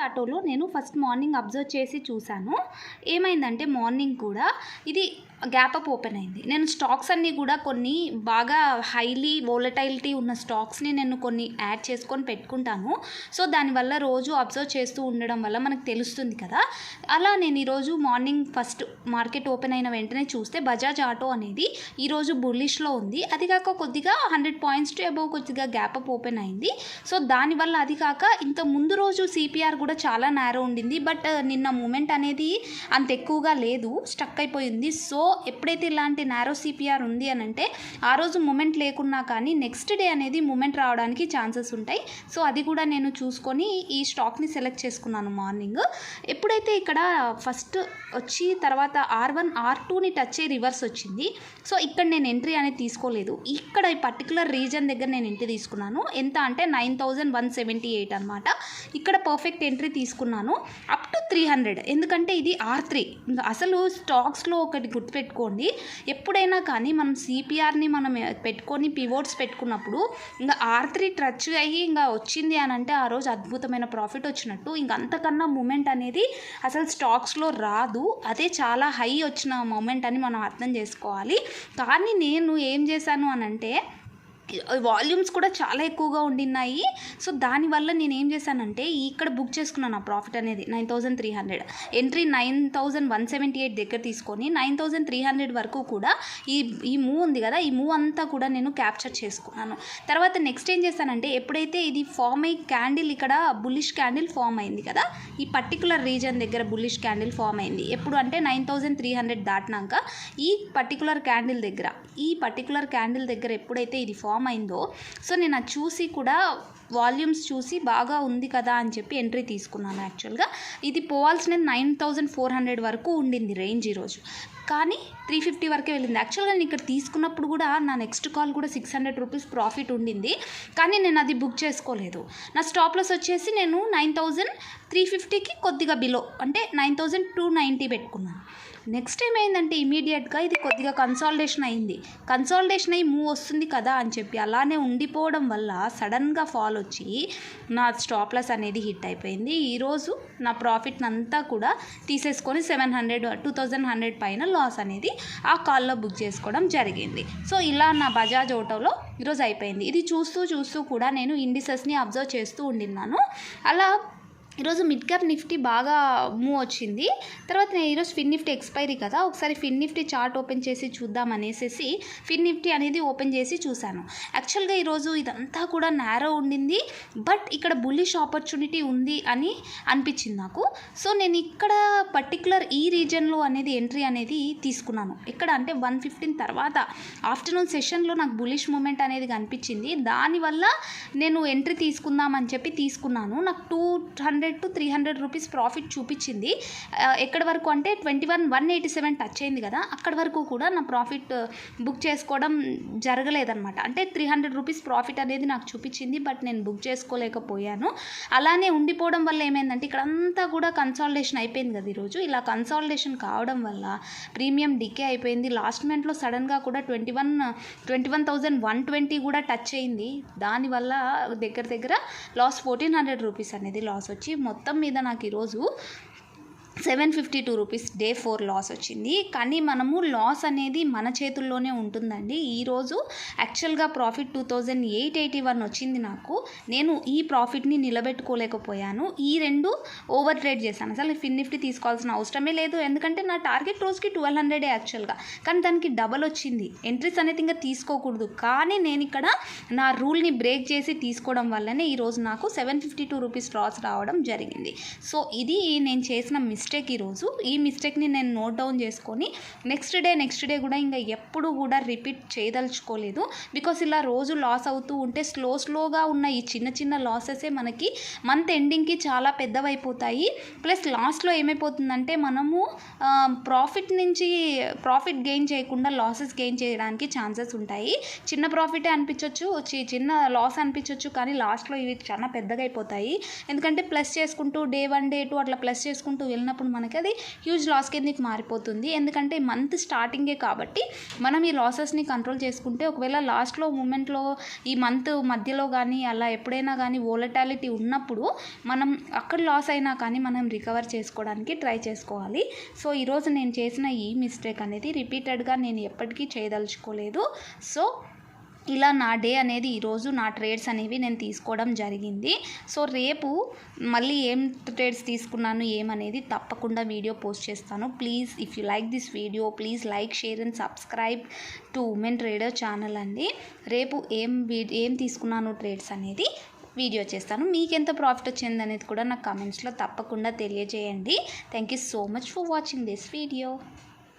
ఆటోలో నేను first morning observe చేసి చూశాను. ఏమైందంటే మార్నింగ్ కూడా ఇది గ్యాప్ అప్ ఓపెన్ అయింది. నేను స్టాక్స్ అన్నీ కూడా కొన్ని బాగా హైలీ వోలటైలిటీ ఉన్న స్టాక్స్ని నేను కొన్ని యాడ్ చేసుకొని పెట్టుకుంటాను. సో దానివల్ల రోజు అబ్జర్వ్ చేస్తూ ఉండడం వల్ల మనకు తెలుస్తుంది కదా. అలా నేను ఈరోజు మార్నింగ్ ఫస్ట్ మార్కెట్ ఓపెన్ అయిన వెంటనే చూస్తే బజాజ్ ఆటో అనేది ఈరోజు బుల్లిష్లో ఉంది. అది కాక కొద్దిగా 100 పాయింట్స్ టు అబౌవ్ కొద్దిగా గ్యాప్ అప్ ఓపెన్ అయింది. సో దానివల్ల అది కాక ఇంత ముందు రోజు సిపిఆర్ కూడా చాలా నేరో ఉండింది. బట్ నిన్న మూమెంట్ అనేది అంత ఎక్కువగా లేదు, స్టక్ అయిపోయింది. సో ఎప్పుడైతే ఇలాంటి నేరో సిపిఆర్ ఉంది అని అంటే ఆ రోజు మూమెంట్ లేకున్నా కానీ నెక్స్ట్ డే అనేది మూమెంట్ రావడానికి ఛాన్సెస్ ఉంటాయి. సో అది కూడా నేను చూసుకొని ఈ స్టాక్ని సెలెక్ట్ చేసుకున్నాను మార్నింగ్. ఎప్పుడైతే ఇక్కడ ఫస్ట్ వచ్చి తర్వాత R1 R2ని టచ్ అయ్యి రివర్స్ వచ్చింది. సో ఇక్కడ నేను ఎంట్రీ అనేది తీసుకోలేదు. ఇక్కడ ఈ పర్టికులర్ రీజన్ దగ్గర నేను ఎంట్రీ తీసుకున్నాను. ఎంత అంటే 9178 అనమాట. ఇక్కడ పర్ఫెక్ట్ ఎంట్రీ తీసుకున్నాను అప్ టు 300. ఎందుకంటే ఇది R3. ఇంకా అసలు స్టాక్స్లో ఒకటి గుర్తుపెట్టుకోండి, ఎప్పుడైనా కానీ మనం సిపిఆర్ని మనం పెట్టుకొని పివోట్స్ పెట్టుకున్నప్పుడు ఇంకా R3 టచ్ అయ్యి ఇంకా వచ్చింది అని అంటే ఆ రోజు అద్భుతమైన ప్రాఫిట్ వచ్చినట్టు. ఇంక అంతకన్నా మూమెంట్ అనేది అసలు స్టాక్స్లో రాదు. అదే చాలా హై వచ్చిన మూమెంట్ అని మనం అర్థం చేసుకోవాలి. కానీ నేను ఏం చేశాను అని అంటే వాల్యూమ్స్ కూడా చాలా ఎక్కువగా ఉండినాయి. సో దానివల్ల నేను ఏం చేశానంటే ఇక్కడ బుక్ చేసుకున్నాను ఆ ప్రాఫిట్ అనేది 9300. ఎంట్రీ 9178 దగ్గర తీసుకొని 9300 వరకు కూడా ఈ మూవ్ ఉంది కదా, ఈ మూవ్ అంతా కూడా నేను క్యాప్చర్ చేసుకున్నాను. తర్వాత నెక్స్ట్ ఏం చేశానంటే ఎప్పుడైతే ఇది ఫామ్ అయ్యి క్యాండిల్ ఇక్కడ బుల్లిష్ క్యాండిల్ ఫామ్ అయింది కదా, ఈ పర్టికులర్ రీజన్ దగ్గర బుల్లిష్ క్యాండిల్ ఫామ్ అయింది. ఎప్పుడు అంటే 9300 దాటినాక ఈ పర్టికులర్ క్యాండిల్ దగ్గర ఎప్పుడైతే ఇది ఫామ్ అయిందో సో నేను అది చూసి కూడా వాల్యూమ్స్ చూసి బాగా ఉంది కదా అని చెప్పి ఎంట్రీ తీసుకున్నాను. యాక్చువల్గా ఇది పోవాల్సిన 9400 వరకు ఉండింది రేంజ్ ఈరోజు, కానీ 350 వరకే వెళ్ళింది. యాక్చువల్గా నేను ఇక్కడ తీసుకున్నప్పుడు కూడా నా నెక్స్ట్ కాల్ కూడా 600 రూపీస్ ప్రాఫిట్ ఉండింది, కానీ నేను అది బుక్ చేసుకోలేదు. నా స్టాప్ లాస్ వచ్చేసి నేను 9350కి కొద్దిగా బిలో అంటే 9290 పెట్టుకున్నాను. నెక్స్ట్ ఏమైందంటే ఇమీడియట్గా ఇది కొద్దిగా కన్సాలిడేషన్ అయ్యి మూవ్ వస్తుంది కదా అని చెప్పి అలానే ఉండిపోవడం వల్ల సడన్గా ఫాల్ వచ్చి నా స్టాప్ లాస్ అనేది హిట్ అయిపోయింది. ఈరోజు నా ప్రాఫిట్ అంతా కూడా తీసేసుకొని 2100 పైన లాస్ అనేది ఆ కాల్లో బుక్ చేసుకోవడం జరిగింది. సో ఇలా నా బజాజ్ ఆటోలో ఈరోజు అయిపోయింది. ఇది చూస్తూ కూడా నేను ఇండిసెస్ని అబ్జర్వ్ చేస్తూ ఉండిన్నాను. అలా ఈరోజు మిడ్ క్యాప్ నిఫ్టీ బాగా మూవ్ వచ్చింది. తర్వాత నేను ఈరోజు ఫిన్ నిఫ్టీ ఎక్స్పైరీ కదా, ఒకసారి ఫిన్ నిఫ్టీ చార్ట్ ఓపెన్ చేసి చూద్దాం అనేసి ఫిన్ నిఫ్టీ అనేది ఓపెన్ చేసి చూశాను. యాక్చువల్గా ఈరోజు ఇదంతా కూడా నేరో ఉండింది, బట్ ఇక్కడ బుల్లిష్ ఆపర్చునిటీ ఉంది అని అనిపించింది నాకు. సో నేను ఇక్కడ పర్టికులర్ ఈ రీజన్లో అనేది ఎంట్రీ అనేది తీసుకున్నాను. ఎక్కడ అంటే 115 తర్వాత ఆఫ్టర్నూన్ సెషన్లో నాకు బుల్లిష్ మూమెంట్ అనేది కనిపించింది. దానివల్ల నేను ఎంట్రీ తీసుకుందామని చెప్పి తీసుకున్నాను. నాకు 200 to 300 రూపీస్ ప్రాఫిట్ చూపించింది. ఎక్కడి వరకు అంటే 187 టచ్ అయింది కదా, అక్కడి వరకు కూడా నా ప్రాఫిట్ బుక్ చేసుకోవడం జరగలేదన్నమాట. అంటే 300 రూపీస్ ప్రాఫిట్ అనేది నాకు చూపించింది, బట్ నేను బుక్ చేసుకోలేకపోయాను. అలానే ఉండిపోవడం వల్ల ఏమైందంటే ఇక్కడ అంతా కూడా కన్సాలిడేషన్ అయిపోయింది కదా ఈరోజు. ఇలా కన్సాలిడేషన్ కావడం వల్ల ప్రీమియం డికే అయిపోయింది. లాస్ట్ మినిట్లో సడన్గా కూడా 21,120 కూడా టచ్ అయింది. దానివల్ల దగ్గర లాస్ 1400 రూపీస్ అనేది లాస్ వచ్చి మొత్తం మీద నాకు ఈరోజు 752 రూపీస్ డే 4 లాస్ వచ్చింది. కానీ మనము లాస్ అనేది మన చేతుల్లోనే ఉంటుందండి. ఈరోజు యాక్చువల్గా ప్రాఫిట్ 2881 వచ్చింది నాకు. నేను ఈ ప్రాఫిట్ని నిలబెట్టుకోలేకపోయాను. ఈ రెండు ఓవర్ ట్రేడ్ చేశాను. అసలు ఫిన్ నిఫ్టీ తీసుకోవాల్సిన అవసరమే లేదు, ఎందుకంటే నా టార్గెట్ రోజుకి 1200 యాక్చువల్గా, కానీ దానికి డబల్ వచ్చింది. ఎంట్రీస్ అనేది ఇంకా తీసుకోకూడదు, కానీ నేను ఇక్కడ నా రూల్ని బ్రేక్ చేసి తీసుకోవడం వల్లనే ఈరోజు నాకు 752 రూపీస్ లాస్ రావడం జరిగింది. సో ఇది నేను చేసిన మిస్టేక్. ఈరోజు ఈ మిస్టేక్ని నేను నోట్ డౌన్ చేసుకొని నెక్స్ట్ డే కూడా ఇంకా ఎప్పుడు కూడా రిపీట్ చేయదలుచుకోలేదు. బికాస్ ఇలా రోజు లాస్ అవుతూ ఉంటే స్లోగా ఉన్న ఈ చిన్న లాసెసే మనకి మంత్ ఎండింగ్కి చాలా పెద్దవైపోతాయి. ప్లస్ లాస్ట్లో ఏమైపోతుందంటే మనము ప్రాఫిట్ గెయిన్ చేయకుండా లాసెస్ గెయిన్ చేయడానికి ఛాన్సెస్ ఉంటాయి. చిన్న ప్రాఫిటే అనిపించవచ్చు, చిన్న లాస్ అనిపించవచ్చు, కానీ లాస్ట్లో ఇవి చాలా పెద్దగా అయిపోతాయి. ఎందుకంటే ప్లస్ చేసుకుంటూ డే 1 డే 2 అట్లా ప్లస్ చేసుకుంటూ వెళ్ళినప్పుడు అయినప్పుడు మనకి అది హ్యూజ్ లాస్ కిందకి మారిపోతుంది. ఎందుకంటే మంత్ స్టార్టింగే కాబట్టి మనం ఈ లాసెస్ని కంట్రోల్ చేసుకుంటే ఒకవేళ లాస్ట్లో మూమెంట్లో ఈ మంత్ మధ్యలో కానీ అలా ఎప్పుడైనా కానీ వోలటాలిటీ ఉన్నప్పుడు మనం అక్కడ లాస్ అయినా కానీ మనం రికవర్ చేసుకోవడానికి ట్రై చేసుకోవాలి. సో ఈరోజు నేను చేసిన ఈ మిస్టేక్ అనేది రిపీటెడ్గా నేను ఎప్పటికీ చేయదలుచుకోలేదు. సో ఇలా నా డే అనేది ఈరోజు నా ట్రేడ్స్ అనేవి నేను తీసుకోవడం జరిగింది. సో రేపు మళ్ళీ ఏం ట్రేడ్స్ తీసుకున్నాను ఏమనేది తప్పకుండా వీడియో పోస్ట్ చేస్తాను. Please if you like this video please like, share and subscribe to women trader channel అండి. రేపు ఏం తీసుకున్నాను ట్రేడ్స్ అనేది వీడియో చేస్తాను. మీకు ఎంత ప్రాఫిట్ వచ్చింది అనేది కూడా నాకు కామెంట్స్లో తప్పకుండా తెలియజేయండి. Thank you so much for watching this video.